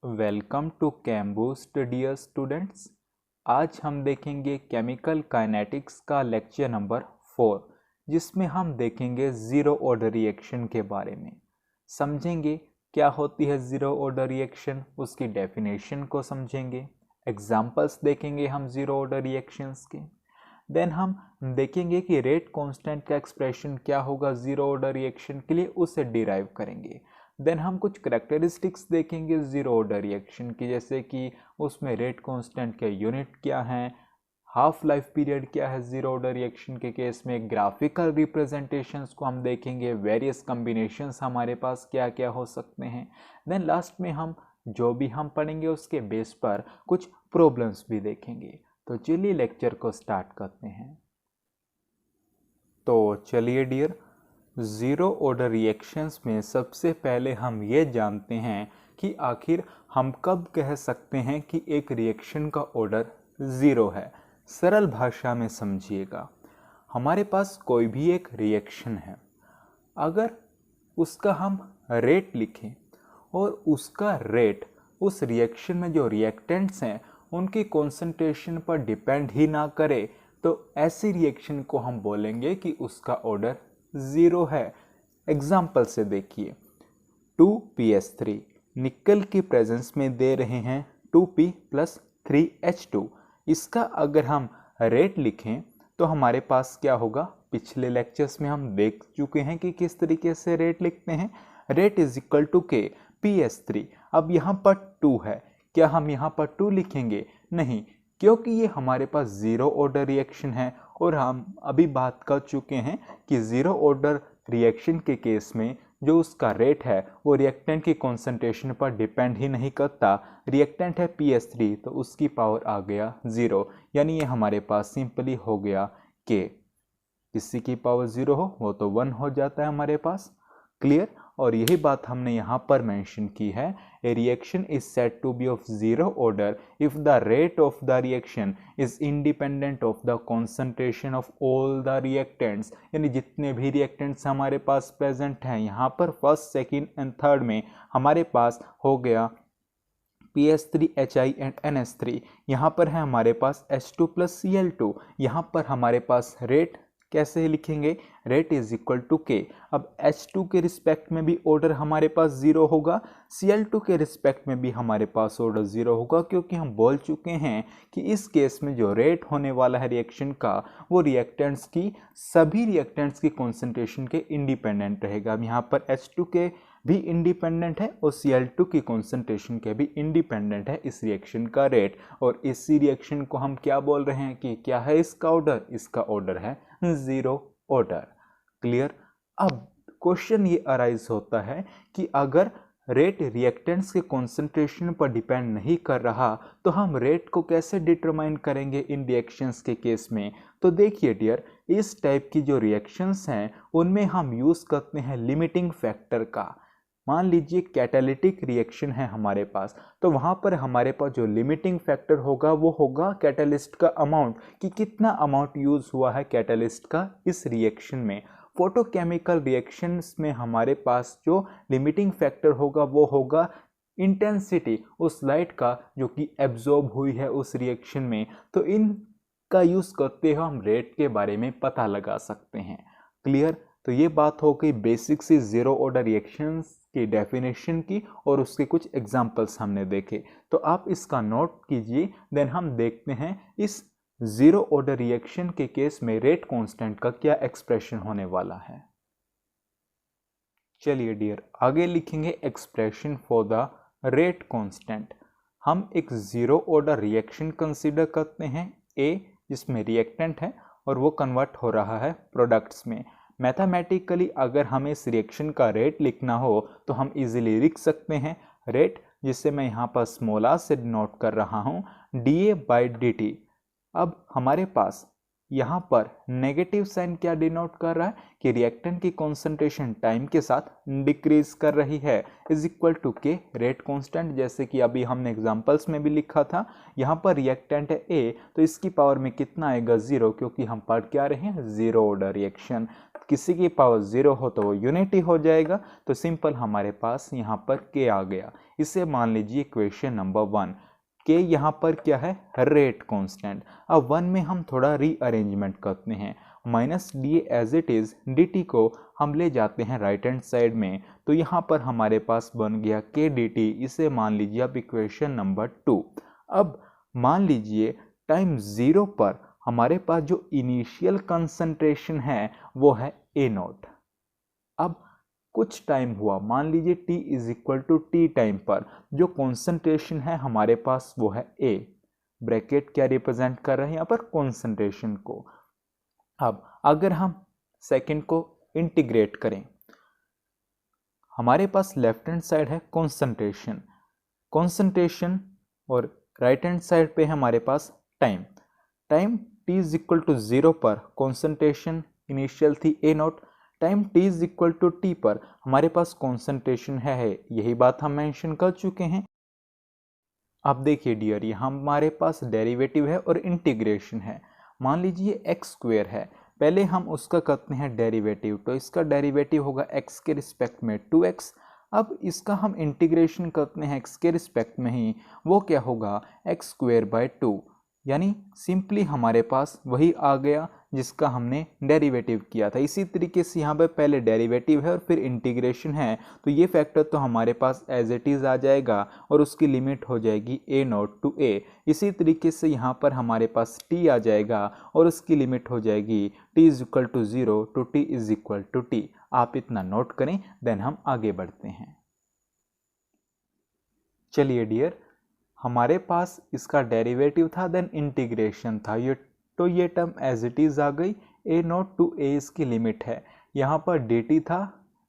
Welcome to Camboost dear students. आज हम देखेंगे केमिकल काइनेटिक्स का लेक्चर नंबर 4, जिसमें हम देखेंगे ज़ीरो ऑर्डर रिएक्शन के बारे में। समझेंगे क्या होती है ज़ीरो ऑर्डर रिएक्शन, उसकी डेफिनेशन को समझेंगे, एग्जांपल्स देखेंगे हम ज़ीरो ऑर्डर रिएक्शंस के। देन हम देखेंगे कि रेट कांस्टेंट का एक्सप्रेशन क्या होगा ज़ीरो ऑर्डर रिएक्शन के लिए, उसे डिराइव करेंगे। देन हम कुछ करेक्टरिस्टिक्स देखेंगे ज़ीरो ऑर्डर रिएक्शन की, जैसे कि उसमें रेट कांस्टेंट के यूनिट क्या हैं, हाफ लाइफ पीरियड क्या है ज़ीरो ऑर्डर रिएक्शन के केस में, ग्राफिकल रिप्रेजेंटेशंस को हम देखेंगे, वेरियस कम्बिनेशंस हमारे पास क्या क्या हो सकते हैं। देन लास्ट में हम जो भी हम पढ़ेंगे उसके बेस पर कुछ प्रॉब्लम्स भी देखेंगे। तो चलिए लेक्चर को स्टार्ट करते हैं। तो चलिए डियर, ज़ीरो ऑर्डर रिएक्शंस में सबसे पहले हम ये जानते हैं कि आखिर हम कब कह सकते हैं कि एक रिएक्शन का ऑर्डर ज़ीरो है। सरल भाषा में समझिएगा, हमारे पास कोई भी एक रिएक्शन है, अगर उसका हम रेट लिखें और उसका रेट उस रिएक्शन में जो रिएक्टेंट्स हैं उनकी कॉन्सेंट्रेशन पर डिपेंड ही ना करे, तो ऐसी रिएक्शन को हम बोलेंगे कि उसका ऑर्डर ज़ीरो है। एग्जाम्पल से देखिए, 2PS3 निकल की प्रेजेंस में दे रहे हैं 2P + 3H2। इसका अगर हम रेट लिखें तो हमारे पास क्या होगा, पिछले लेक्चर्स में हम देख चुके हैं कि किस तरीके से रेट लिखते हैं। Rate is equal to K PS3। अब यहाँ पर 2 है, क्या हम यहाँ पर 2 लिखेंगे? नहीं, क्योंकि ये हमारे पास ज़ीरो ऑर्डर रिएक्शन है और हम अभी बात कर चुके हैं कि ज़ीरो ऑर्डर रिएक्शन के केस में जो उसका रेट है वो रिएक्टेंट की कॉन्सेंट्रेशन पर डिपेंड ही नहीं करता। रिएक्टेंट है PS3 तो उसकी पावर आ गया ज़ीरो, यानी ये हमारे पास सिंपली हो गया K। किसी की पावर ज़ीरो हो वो तो 1 हो जाता है हमारे पास। क्लियर? और यही बात हमने यहाँ पर मेंशन की है, a reaction is said to be of zero order if the rate of the reaction is independent of the concentration of all the reactants. यानी जितने भी रिएक्टेंट्स हमारे पास प्रेजेंट हैं, यहाँ पर फर्स्ट, सेकेंड एंड थर्ड में हमारे पास हो गया PS3HI एंड NH3, यहाँ पर है हमारे पास H2 + Cl2। यहाँ पर हमारे पास रेट कैसे लिखेंगे, rate is equal to K। अब H2 के रिस्पेक्ट में भी ऑर्डर हमारे पास ज़ीरो होगा, Cl2 के रिस्पेक्ट में भी हमारे पास ऑर्डर ज़ीरो होगा, क्योंकि हम बोल चुके हैं कि इस केस में जो रेट होने वाला है रिएक्शन का वो रिएक्टेंट्स की, सभी रिएक्टेंट्स की कॉन्सेंट्रेशन के इंडिपेंडेंट रहेगा। अब यहाँ पर H2 के भी इंडिपेंडेंट है और Cl2 की कॉन्सेंट्रेशन के भी इंडिपेंडेंट है इस रिएक्शन का रेट। और इसी रिएक्शन को हम क्या बोल रहे हैं कि क्या है इसका ऑर्डर? इसका ऑर्डर है ज़ीरो ऑर्डर। क्लियर? अब क्वेश्चन ये अराइज होता है कि अगर रेट रिएक्टेंट्स के कॉन्सेंट्रेशन पर डिपेंड नहीं कर रहा तो हम रेट को कैसे डिटरमाइन करेंगे इन रिएक्शंस के केस में? तो देखिए डियर, इस टाइप की जो रिएक्शंस हैं उनमें हम यूज़ करते हैं लिमिटिंग फैक्टर का। मान लीजिए कैटालिटिक रिएक्शन है हमारे पास, तो वहाँ पर हमारे पास जो लिमिटिंग फैक्टर होगा वो होगा कैटलिस्ट का अमाउंट, कि कितना अमाउंट यूज़ हुआ है कैटलिस्ट का इस रिएक्शन में। फोटोकेमिकल रिएक्शंस में हमारे पास जो लिमिटिंग फैक्टर होगा वो होगा इंटेंसिटी उस लाइट का जो कि एब्जॉर्ब हुई है उस रिएक्शन में। तो इनका यूज़ करते हुए हम रेट के बारे में पता लगा सकते हैं। क्लियर? तो ये बात हो गई बेसिक सी ज़ीरो ऑर्डर रिएक्शंस की डेफिनेशन की, और उसके कुछ एग्जांपल्स हमने देखे। तो आप इसका नोट कीजिए। देन हम देखते हैं इस ज़ीरो ऑर्डर रिएक्शन के केस में रेट कांस्टेंट का क्या एक्सप्रेशन होने वाला है। चलिए डियर, आगे लिखेंगे expression for the rate constant. हम एक ज़ीरो ऑर्डर रिएक्शन कंसीडर करते हैं, ए जिसमें रिएक्टेंट है और वो कन्वर्ट हो रहा है प्रोडक्ट्स में। मैथमेटिकली अगर हमें इस रिएक्शन का रेट लिखना हो तो हम इजीली लिख सकते हैं रेट, जिसे मैं यहाँ पर स्मॉल r से डिनोट कर रहा हूँ, dA/dt। अब हमारे पास यहाँ पर नेगेटिव साइन क्या डिनोट कर रहा है कि रिएक्टेंट की कॉन्सेंट्रेशन टाइम के साथ डिक्रीज कर रही है, इज इक्वल टू के रेट कांस्टेंट, जैसे कि अभी हमने एग्जांपल्स में भी लिखा था। यहाँ पर रिएक्टेंट है ए, तो इसकी पावर में कितना आएगा 0, क्योंकि हम पढ़ क्या रहे हैं जीरो ऑर्डर रिएक्शन। किसी की पावर 0 हो तो वो यूनिटी हो जाएगा, तो सिंपल हमारे पास यहाँ पर के आ गया। इसे मान लीजिए इक्वेशन नंबर 1। के यहाँ पर क्या है, रेट कांस्टेंट। अब 1 में हम थोड़ा रीअरेंजमेंट करते हैं, minus D as it is D T को हम ले जाते हैं राइट हैंड साइड में, तो यहाँ पर हमारे पास बन गया के डी टी। इसे मान लीजिए अब इक्वेशन नंबर 2। अब मान लीजिए टाइम 0 पर हमारे पास जो इनिशियल कंसंट्रेशन है वो है ए नॉट। अब कुछ टाइम हुआ, मान लीजिए t is equal to T time पर जो कॉन्सेंट्रेशन है हमारे पास वो है a। ब्रैकेट क्या रिप्रेजेंट कर रहे हैं यहाँ पर, कॉन्सेंट्रेशन को। अब अगर हम सेकंड को इंटीग्रेट करें, हमारे पास लेफ्ट हैंड साइड है कॉन्सेंट्रेशन और राइट हैंड साइड पे हमारे पास time t is equal to 0 पर कॉन्सेंट्रेशन इनिशियल थी A nought, time t is equal to T पर हमारे पास कॉन्सेंट्रेशन है, यही बात हम मेंशन कर चुके हैं। अब देखिए डियर, यहाँ हमारे पास डेरिवेटिव है और इंटीग्रेशन है। मान लीजिए एक्स स्क्वायर है, पहले हम उसका करते हैं डेरिवेटिव, तो इसका डेरिवेटिव होगा x के रिस्पेक्ट में 2x। अब इसका हम इंटीग्रेशन करते हैं x के रिस्पेक्ट में ही, वो क्या होगा एक्स स्क्वायर बाय 2, यानी सिंपली हमारे पास वही आ गया जिसका हमने डेरिवेटिव किया था। इसी तरीके से यहाँ पे पहले डेरिवेटिव है और फिर इंटीग्रेशन है, तो ये फैक्टर तो हमारे पास एज इट इज़ आ जाएगा और उसकी लिमिट हो जाएगी ए नॉट टू ए। इसी तरीके से यहाँ पर हमारे पास टी आ जाएगा और उसकी लिमिट हो जाएगी T is equal to 0 to T is equal to T. आप इतना नोट करें, देन हम आगे बढ़ते हैं। चलिए डियर, हमारे पास इसका डेरिवेटिव था, देन इंटीग्रेशन था, तो ये टर्म एज इट इज आ गई। ए नॉट टू ए इसकी लिमिट है, यहाँ पर डी टी था,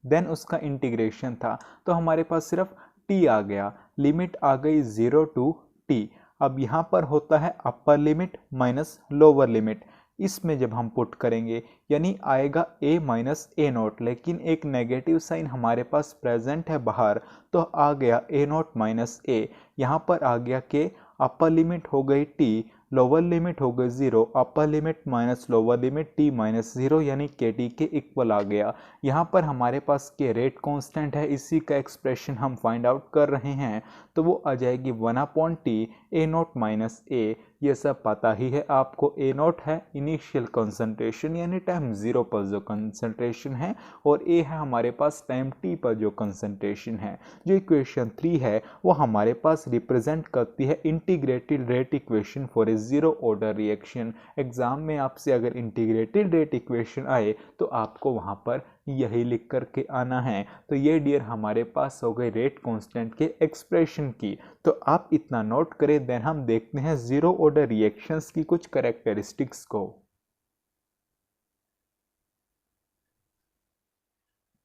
देन उसका इंटीग्रेशन था, तो हमारे पास सिर्फ टी आ गया, लिमिट आ गई 0 टू टी। अब यहाँ पर होता है upper limit minus lower limit, इसमें जब हम पुट करेंगे यानी आएगा a माइनस ए नॉट, लेकिन एक नेगेटिव साइन हमारे पास प्रेजेंट है बाहर, तो आ गया a नॉट माइनस ए। यहाँ पर आ गया के, अपर लिमिट हो गई t, लोअर लिमिट हो गई 0, upper limit minus lower limit t minus 0, यानी के टी के इक्वल आ गया। यहाँ पर हमारे पास के रेट कांस्टेंट है, इसी का एक्सप्रेशन हम फाइंड आउट कर रहे हैं, तो वो आ जाएगी 1/t ए नॉट माइनस ए। ये सब पता ही है आपको, ए नॉट है इनिशियल कंसंट्रेशन यानी टाइम 0 पर जो कंसंट्रेशन है, और ए है हमारे पास टाइम t पर जो कंसंट्रेशन है। जो इक्वेशन 3 है वो हमारे पास रिप्रेजेंट करती है integrated rate equation for a zero order reaction. Exam में आपसे अगर इंटीग्रेटेड रेट इक्वेशन आए तो आपको वहाँ पर यही लिख करके आना है। तो ये डियर हमारे पास हो गए रेट कांस्टेंट के एक्सप्रेशन की, तो आप इतना नोट करें, देन हम देखते हैं जीरो ऑर्डर रिएक्शंस की कुछ कैरेक्टरिस्टिक्स को।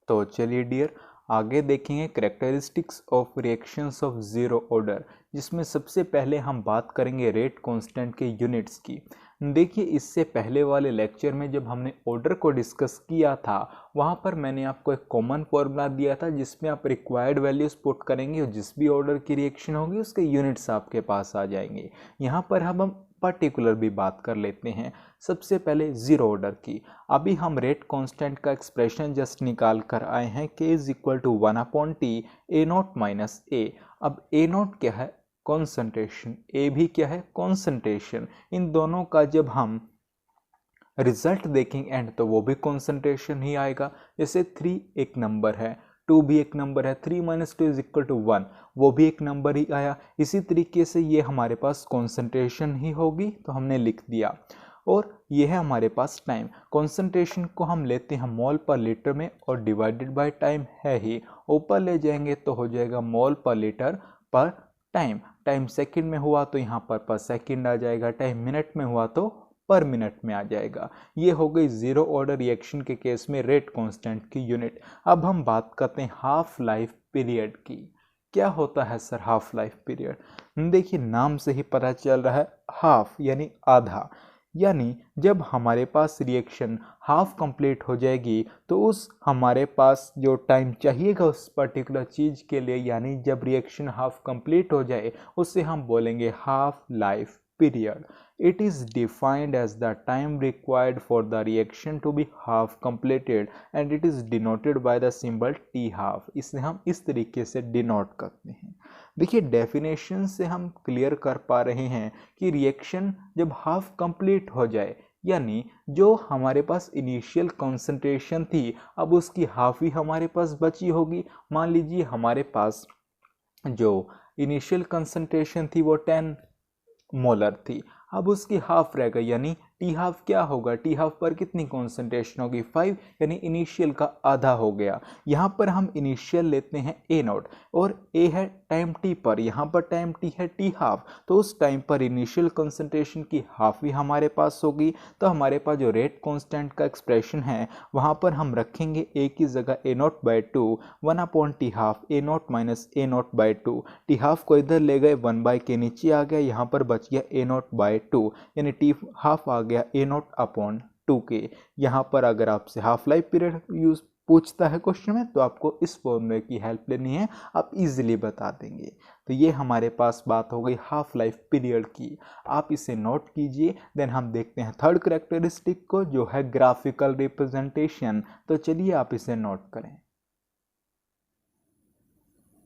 तो चलिए डियर आगे देखेंगे characteristics of reactions of zero order, जिसमें सबसे पहले हम बात करेंगे रेट कांस्टेंट के यूनिट्स की। देखिए, इससे पहले वाले लेक्चर में जब हमने ऑर्डर को डिस्कस किया था, वहाँ पर मैंने आपको एक कॉमन फॉर्मूला दिया था जिसमें आप रिक्वायर्ड वैल्यूज पुट करेंगे और जिस भी ऑर्डर की रिएक्शन होगी उसके यूनिट्स आपके पास आ जाएंगे। यहाँ पर हम पर्टिकुलर भी बात कर लेते हैं। सबसे पहले जीरो ऑर्डर की, अभी हम रेट कांस्टेंट का एक्सप्रेशन जस्ट निकाल कर आए हैं, k is equal to 1/t A nought minus A. अब ए नॉट क्या है, कॉन्सेंट्रेशन, ए भी क्या है, कॉन्सेंट्रेशन। इन दोनों का जब हम रिजल्ट देखेंगे एंड, तो वो भी कॉन्सेंट्रेशन ही आएगा। जैसे 3 एक नंबर है, 2 भी एक नंबर है, 3 माइनस 2 इज इक्वल टू 1, वो भी एक नंबर ही आया। इसी तरीके से ये हमारे पास कॉन्सेंट्रेशन ही होगी, तो हमने लिख दिया। और ये है हमारे पास टाइम, कॉन्सेंट्रेशन को हम लेते हैं मोल पर लीटर में और डिवाइडेड बाय टाइम है ही, ऊपर ले जाएंगे तो हो जाएगा मोल पर लीटर पर टाइम। टाइम सेकंड में हुआ तो यहाँ पर सेकंड आ जाएगा, टाइम मिनट में हुआ तो पर मिनट में आ जाएगा। ये हो गई जीरो ऑर्डर रिएक्शन के केस में रेट कांस्टेंट की यूनिट। अब हम बात करते हैं हाफ लाइफ पीरियड की। क्या होता है सर हाफ लाइफ पीरियड? देखिए, नाम से ही पता चल रहा है, हाफ यानी आधा। यानी जब हमारे पास रिएक्शन हाफ कंप्लीट हो जाएगी तो उस हमारे पास जो टाइम चाहिएगा उस पर्टिकुलर चीज़ के लिए, यानी जब रिएक्शन हाफ कंप्लीट हो जाए उससे हम बोलेंगे half life period. It is defined as the time required for the reaction to be half completed and it is denoted by the symbol T half. इसे हम इस तरीके से डिनोट करते हैं. देखिए डेफिनेशन से हम क्लियर कर पा रहे हैं कि रिएक्शन जब हाफ कंप्लीट हो जाए, यानी जो हमारे पास इनिशियल कंसंट्रेशन थी अब उसकी हाफ ही हमारे पास बची होगी. मान लीजिए हमारे पास जो इनिशियल कंसंट्रेशन थी वो 10 मोलर थी, अब उसकी हाफ रह गई, यानी टी हाफ क्या होगा, टी हाफ पर कितनी कॉन्सेंट्रेशन होगी 5, यानी इनिशियल का आधा हो गया. यहाँ पर हम इनिशियल लेते हैं ए नॉट और ए है टाइम टी पर, यहाँ पर टाइम टी है टी हाफ, तो उस टाइम पर इनिशियल कॉन्सेंट्रेशन की हाफ ही हमारे पास होगी. तो हमारे पास जो रेट कांस्टेंट का एक्सप्रेशन है वहाँ पर हम रखेंगे ए की जगह ए नॉट बाई 2 1/टी half A nought minus A nought by 2. T half को इधर ले गए 1 के नीचे आ गया, यहाँ पर बच गया ए नॉट बाई 2, यानी टी हाफ आ गया ए नॉट अपॉन 2 के. यहाँ पर अगर आपसे हाफ लाइफ पीरियड यूज पूछता है क्वेश्चन में तो आपको इस फॉर्मूले की हेल्प लेनी है, आप इजीली बता देंगे. तो ये हमारे पास बात हो गई हाफ लाइफ पीरियड की, आप इसे नोट कीजिए. देन हम देखते हैं थर्ड कैरेक्टरिस्टिक को जो है ग्राफिकल रिप्रेजेंटेशन. तो चलिए आप इसे नोट करें.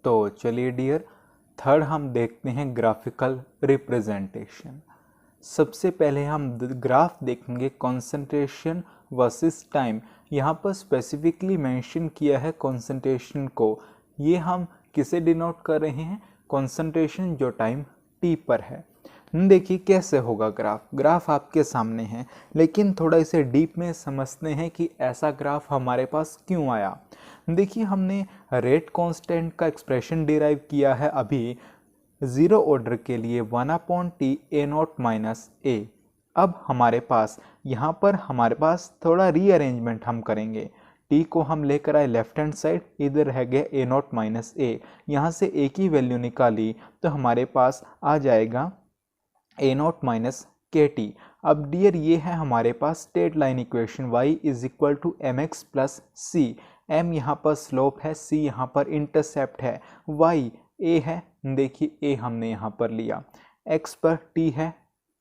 तो चलिए डियर, थर्ड हम देखते हैं ग्राफिकल रिप्रेजेंटेशन. सबसे पहले हम ग्राफ देखेंगे कंसंट्रेशन वर्सेस टाइम. यहाँ पर स्पेसिफिकली मेंशन किया है कंसंट्रेशन को. ये हम किसे डिनोट कर रहे हैं, कंसंट्रेशन जो टाइम टी पर है. देखिए कैसे होगा ग्राफ आपके सामने है, लेकिन थोड़ा इसे डीप में समझते हैं कि ऐसा ग्राफ हमारे पास क्यों आया. देखिए हमने रेट कांस्टेंट का एक्सप्रेशन डिराइव किया है अभी जीरो ऑर्डर के लिए 1/t A nought minus A. अब हमारे पास यहाँ पर हमारे पास थोड़ा रीअरेंजमेंट हम करेंगे. टी को हम लेकर आए लेफ्ट हैंड साइड, इधर रह गया ए नॉट माइनस ए. यहाँ से ए की वैल्यू निकाली तो हमारे पास आ जाएगा A nought minus K T. अब डियर ये है हमारे पास straight line equation y is equal to M X plus C. M यहाँ पर स्लोप है, सी यहाँ पर इंटरसेप्ट है, y ए है, देखिए ए हमने यहाँ पर लिया, x पर t है,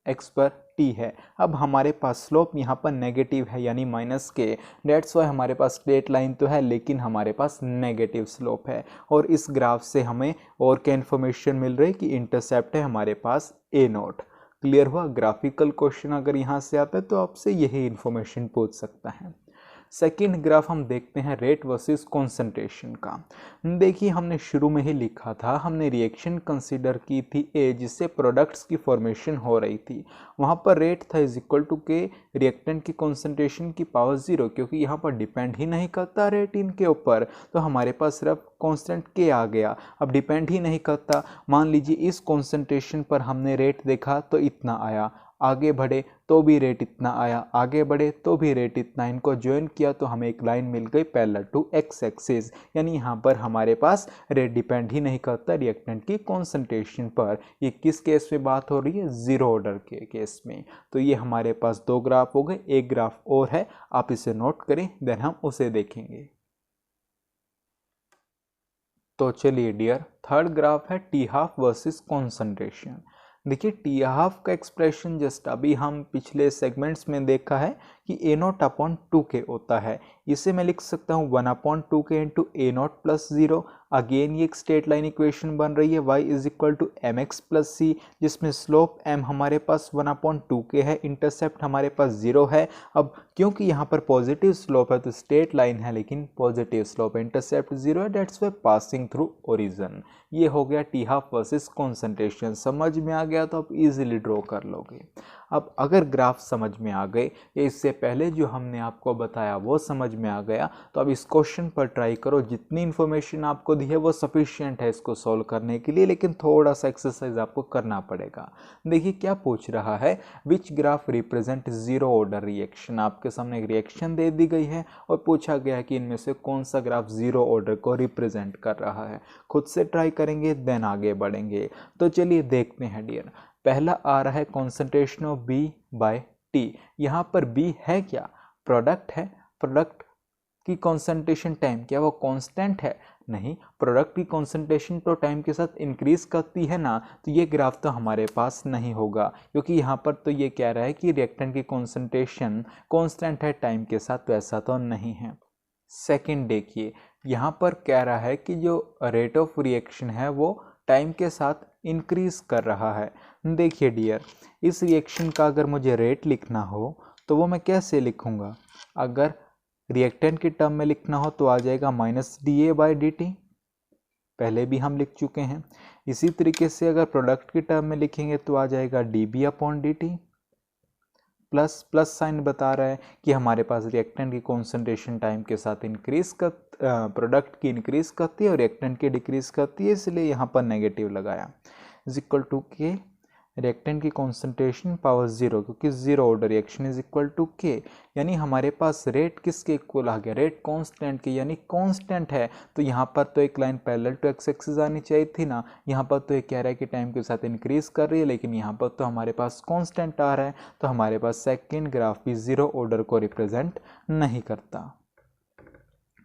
x पर t है. अब हमारे पास स्लोप यहाँ पर नेगेटिव है यानी माइनस के, डेट्स वाई हमारे पास स्ट्रेट लाइन तो है लेकिन हमारे पास नेगेटिव स्लोप है. और इस ग्राफ से हमें और क्या इन्फॉर्मेशन मिल रही है कि इंटरसेप्ट है हमारे पास ए नॉट. क्लियर हुआ. ग्राफिकल क्वेश्चन अगर यहाँ से आता है तो आपसे यही इन्फॉर्मेशन पूछ सकता है. सेकेंड ग्राफ हम देखते हैं रेट वर्सेस कॉन्सेंट्रेशन का. देखिए हमने शुरू में ही लिखा था, हमने रिएक्शन कंसीडर की थी ए जिससे प्रोडक्ट्स की फॉर्मेशन हो रही थी. वहाँ पर रेट था is equal to K reactant की कॉन्सेंट्रेशन की पावर 0, क्योंकि यहाँ पर डिपेंड ही नहीं करता रेट इनके ऊपर, तो हमारे पास सिर्फ कांस्टेंट के आ गया. अब डिपेंड ही नहीं करता, मान लीजिए इस कॉन्सेंट्रेशन पर हमने रेट देखा तो इतना आया, आगे बढ़े तो भी रेट इतना आया, आगे बढ़े तो भी रेट इतना. इनको ज्वाइन किया तो हमें एक लाइन मिल गई पैरेलल टू एक्स एक्सिस, यानी यहाँ पर हमारे पास रेट डिपेंड ही नहीं करता रिएक्टेंट की कॉन्सेंट्रेशन पर. ये किस केस में बात हो रही है, जीरो ऑर्डर के केस में. तो ये हमारे पास दो ग्राफ हो गए, एक ग्राफ और है, आप इसे नोट करें देन हम उसे देखेंगे. तो चलिए डियर, थर्ड ग्राफ है टी हाफ वर्सेस कॉन्सेंट्रेशन. देखिए टी हाफ का एक्सप्रेशन जस्ट अभी हम पिछले सेगमेंट्स में देखा है कि ए नॉट अपॉन 2 के होता है. इसे मैं लिख सकता हूँ 1/2 K into A nought plus 0. Again ये एक स्ट्रेट लाइन इक्वेशन बन रही है y is equal to M X plus C, जिसमें स्लोप m हमारे पास 1/2 के है, इंटरसेप्ट हमारे पास 0 है. अब क्योंकि यहाँ पर पॉजिटिव स्लोप है तो स्ट्रेट लाइन है लेकिन पॉजिटिव स्लोप है, इंटरसेप्ट 0 है, that's why passing through origin. ये हो गया टी हाफ वर्सेस कॉन्सेंट्रेशन. समझ में आ गया तो आप इजीली ड्रॉ कर लोगे. अब अगर ग्राफ समझ में आ गए या इससे पहले जो हमने आपको बताया वो समझ में आ गया तो अब इस क्वेश्चन पर ट्राई करो. जितनी इन्फॉर्मेशन आपको दी है वो सफिशिएंट है इसको सॉल्व करने के लिए, लेकिन थोड़ा सा एक्सरसाइज आपको करना पड़ेगा. देखिए क्या पूछ रहा है, which graph represent zero order reaction. आपके सामने एक रिएक्शन दे दी गई है और पूछा गया है कि इनमें से कौन सा ग्राफ जीरो ऑर्डर को रिप्रेजेंट कर रहा है. खुद से ट्राई करेंगे देन आगे बढ़ेंगे. तो चलिए देखते हैं डियर. पहला आ रहा है concentration of B by T. यहाँ पर बी है क्या, प्रोडक्ट है। प्रोडक्ट की कॉन्सेंट्रेशन टाइम क्या वो कांस्टेंट है, नहीं। प्रोडक्ट की कॉन्सेंट्रेशन तो टाइम के साथ इंक्रीज करती है ना, तो ये ग्राफ तो हमारे पास नहीं होगा, क्योंकि यहाँ पर तो ये कह रहा है कि रिएक्टेंट की कॉन्सेंट्रेशन कांस्टेंट है टाइम के साथ, तो ऐसा तो नहीं है। सेकंड देखिए, यहाँ पर कह रहा है कि जो रेट ऑफ रिएक्शन है वो टाइम के साथ इंक्रीज कर रहा है। देखिए डियर, इस रिएक्शन का अगर मुझे रेट लिखना हो तो वो मैं कैसे लिखूंगा, अगर रिएक्टेंट की टर्म में लिखना हो तो आ जाएगा -dA/dt, पहले भी हम लिख चुके हैं। इसी तरीके से अगर प्रोडक्ट की टर्म में लिखेंगे तो आ जाएगा dB/dt, प्लस साइन बता रहा है कि हमारे पास रिएक्टेंट की कॉन्सेंट्रेशन टाइम के साथ इंक्रीज कर, प्रोडक्ट की इंक्रीज करती है और रिएक्टेंट की डिक्रीज करती है, इसलिए यहाँ पर नेगेटिव लगाया। Is equal to K reactant की कॉन्सेंट्रेशन पावर 0, क्योंकि zero order reaction is equal to K, यानी हमारे पास रेट किसके इक्वल आ गया, रेट कांस्टेंट के, यानी कांस्टेंट है। तो यहाँ पर तो एक line parallel to X axis आनी चाहिए थी ना, यहाँ पर तो ये कह रहा है कि टाइम के साथ इंक्रीज कर रही है, लेकिन यहाँ पर तो हमारे पास कांस्टेंट आ रहा है, तो हमारे पास सेकेंड ग्राफ भी जीरो ऑर्डर को रिप्रेजेंट नहीं करता।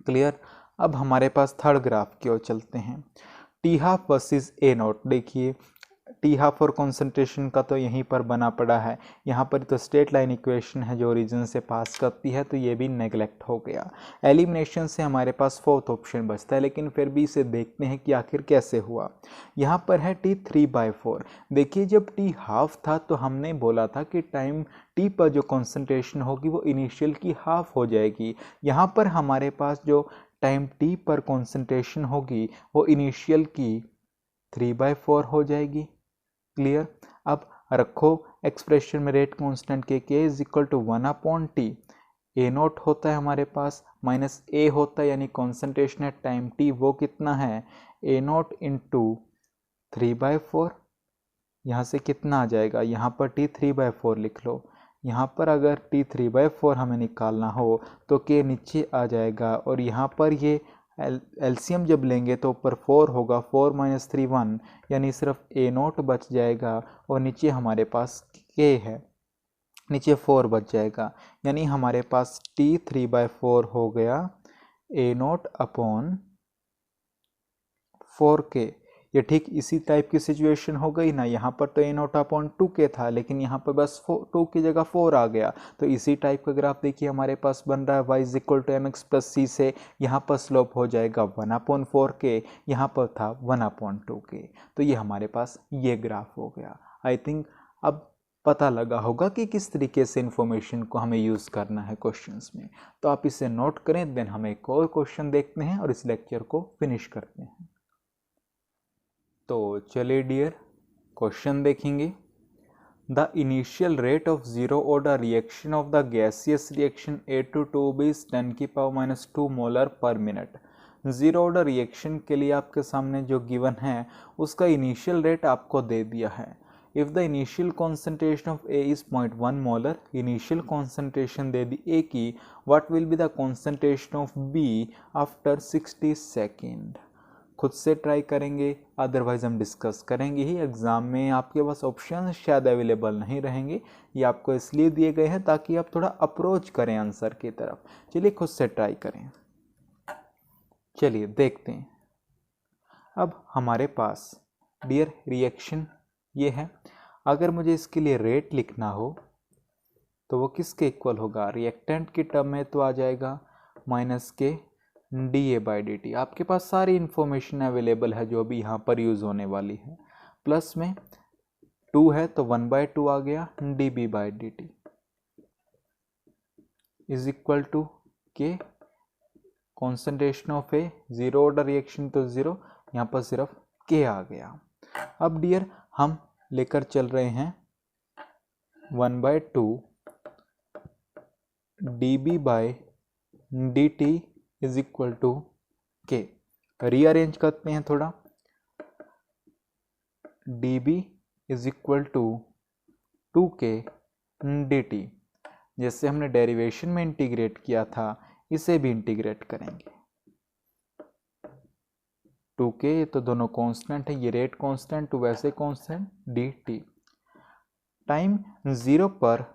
क्लियर। अब हमारे पास थर्ड ग्राफ की ओर चलते हैं, T half versus A not. देखिए टी हाफ और कॉन्सेंट्रेशन का तो यहीं पर बना पड़ा है, यहाँ पर तो स्ट्रेट लाइन इक्वेशन है जो ओरिजिन से पास करती है, तो ये भी नेगलेक्ट हो गया। एलिमिनेशन से हमारे पास फोर्थ ऑप्शन बचता है, लेकिन फिर भी इसे देखते हैं कि आखिर कैसे हुआ। यहाँ पर है टी 3/4। देखिए जब टी हाफ था तो हमने बोला था कि टाइम टी पर जो कॉन्सेंट्रेशन होगी वो इनिशियल की हाफ हो जाएगी। यहाँ पर हमारे पास जो टाइम टी पर कॉन्सेंट्रेशन होगी वो इनिशियल की 3/4 हो जाएगी। क्लियर। अब रखो एक्सप्रेशन में rate constant K is equal to 1/t, A not होता है हमारे पास माइनस ए होता है, यानी कॉन्सेंट्रेशन एट टाइम टी वो कितना है, ए नॉट इंटू 3/4। यहाँ से कितना आ जाएगा, यहाँ पर t 3/4 लिख लो। यहाँ पर अगर t 3/4 हमें निकालना हो तो के नीचे आ जाएगा, और यहाँ पर ये एलसीएम जब लेंगे तो ऊपर 4 होगा, 4 - 3 1, यानी सिर्फ ए नॉट बच जाएगा, और नीचे हमारे पास के है, नीचे 4 बच जाएगा, यानी हमारे पास t 3/4 हो गया ए नॉट अपॉन 4k। ये ठीक इसी टाइप की सिचुएशन हो गई ना, यहाँ पर तो ए नॉट अपॉन 2k था, लेकिन यहाँ पर बस 2 की जगह 4 आ गया, तो इसी टाइप का ग्राफ देखिए हमारे पास बन रहा है y is equal to mx plus c से। यहाँ पर स्लोप हो जाएगा 1/4k, यहाँ पर था 1/2k, तो ये हमारे पास ये ग्राफ हो गया। आई थिंक अब पता लगा होगा कि किस तरीके से इंफॉर्मेशन को हमें यूज़ करना है क्वेश्चंस में, तो आप इसे नोट करें, देन हम एक और क्वेश्चन देखते हैं और इस लेक्चर को फिनिश करते हैं। तो चलिए डियर क्वेश्चन देखेंगे। The initial rate of zero order reaction of the gaseous reaction A2 is 10⁻² molar पर मिनट। जीरो ऑर्डर रिएक्शन के लिए आपके सामने जो गिवन है उसका इनिशियल रेट आपको दे दिया है। If the initial concentration of A is 0.1 molar, initial concentration they the A की, what will be the concentration of B after 60 second. खुद से ट्राई करेंगे, अदरवाइज हम डिस्कस करेंगे ही। एग्जाम में आपके पास ऑप्शन शायद अवेलेबल नहीं रहेंगे, ये आपको इसलिए दिए गए हैं ताकि आप थोड़ा अप्रोच करें आंसर की तरफ। चलिए खुद से ट्राई करें, चलिए देखते हैं। अब हमारे पास डियर रिएक्शन ये है, अगर मुझे इसके लिए रेट लिखना हो तो वो किसके इक्वल होगा, रिएक्टेंट की टर्म में तो आ जाएगा -k dA/dt। आपके पास सारी इंफॉर्मेशन अवेलेबल है जो भी यहाँ पर यूज़ होने वाली है। प्लस में 2 है तो 1/2 आ गया dB/dt इज इक्वल टू के, concentration of A, zero order reaction तो 0, यहाँ पर सिर्फ के आ गया। अब डियर हम लेकर चल रहे हैं 1/2 dB/dt is equal to K. Rearrange करते हैं थोड़ा, dB is equal to 2k dt। जैसे हमने डेरिवेशन में इंटीग्रेट किया था इसे भी इंटीग्रेट करेंगे। 2k तो दोनों कांस्टेंट है, ये रेट कांस्टेंट तो वैसे कांस्टेंट dt। टाइम 0 पर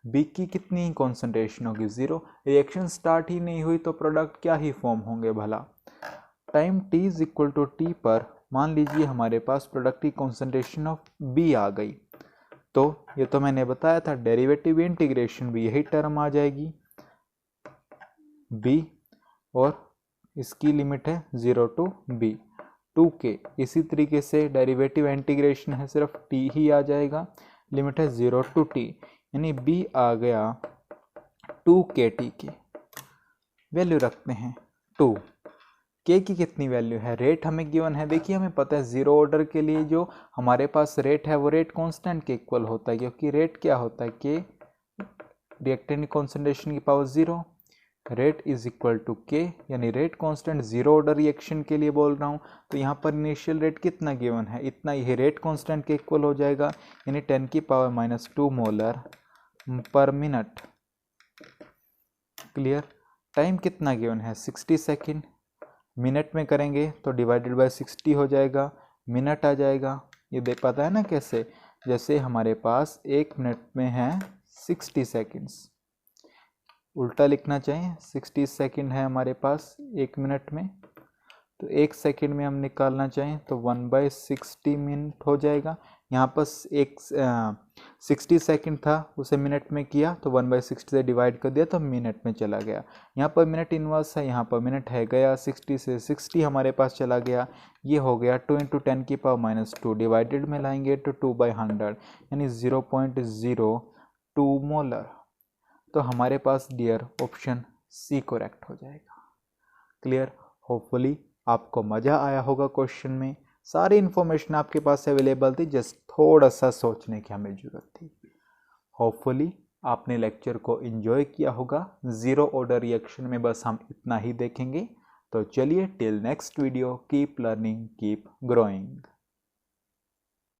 बी की कितनी कॉन्सेंट्रेशन होगी 0, रिएक्शन स्टार्ट ही नहीं हुई तो प्रोडक्ट क्या ही फॉर्म होंगे भला। Time t is equal to T पर मान लीजिए हमारे पास प्रोडक्ट की कॉन्सेंट्रेशन ऑफ बी आ गई, तो ये तो मैंने बताया था डेरिवेटिव इंटीग्रेशन भी यही टर्म आ जाएगी बी, और इसकी लिमिट है 0 टू बी 2k। इसी तरीके से डेरिवेटिव इंटीग्रेशन है सिर्फ t ही आ जाएगा, लिमिट है 0 टू t, यानी b आ गया 2kt की वैल्यू रखते हैं 2। k की कितनी वैल्यू है, रेट हमें गिवन है। देखिए हमें पता है जीरो ऑर्डर के लिए जो हमारे पास रेट है वो रेट कांस्टेंट के इक्वल होता है, क्योंकि रेट क्या होता है k रिएक्टेंट कॉन्सेंट्रेशन की power 0, rate is equal to K, यानी rate constant zero order reaction के लिए बोल रहा हूँ। तो यहाँ पर इनिशियल रेट कितना गिवन है, इतना, यही रेट कांस्टेंट के इक्वल हो जाएगा, यानी 10 की पावर -2 मोलर पर मिनट। क्लियर। टाइम कितना गिवन है 60 सेकेंड, मिनट में करेंगे तो डिवाइडेड बाय 60 हो जाएगा, मिनट आ जाएगा। ये देख पाता है ना कैसे, जैसे हमारे पास 1 मिनट में है 60 सेकेंड्स, उल्टा लिखना चाहिए, 60 सेकेंड है हमारे पास 1 मिनट में, तो 1 सेकेंड में हम निकालना चाहें तो 1/60 मिनट हो जाएगा। यहाँ पर 60 सेकेंड था उसे मिनट में किया तो 1/60 से डिवाइड कर दिया तो मिनट में चला गया। यहाँ पर मिनट इनवर्स है, यहाँ पर मिनट है गया 60 से 60 हमारे पास चला गया, ये हो गया 2 × 10 की पावर -2, डिवाइडेड में लाएंगे तो 2/100 यानी 0.02 मोलर। तो हमारे पास डियर ऑप्शन सी करेक्ट हो जाएगा। क्लियर। होपफुली आपको मज़ा आया होगा क्वेश्चन में, सारी इन्फॉर्मेशन आपके पास अवेलेबल थी, जस्ट थोड़ा सा सोचने की हमें ज़रूरत थी। होपफुली आपने लेक्चर को एंजॉय किया होगा। ज़ीरो ऑर्डर रिएक्शन में बस हम इतना ही देखेंगे। तो चलिए till next video, keep learning keep growing.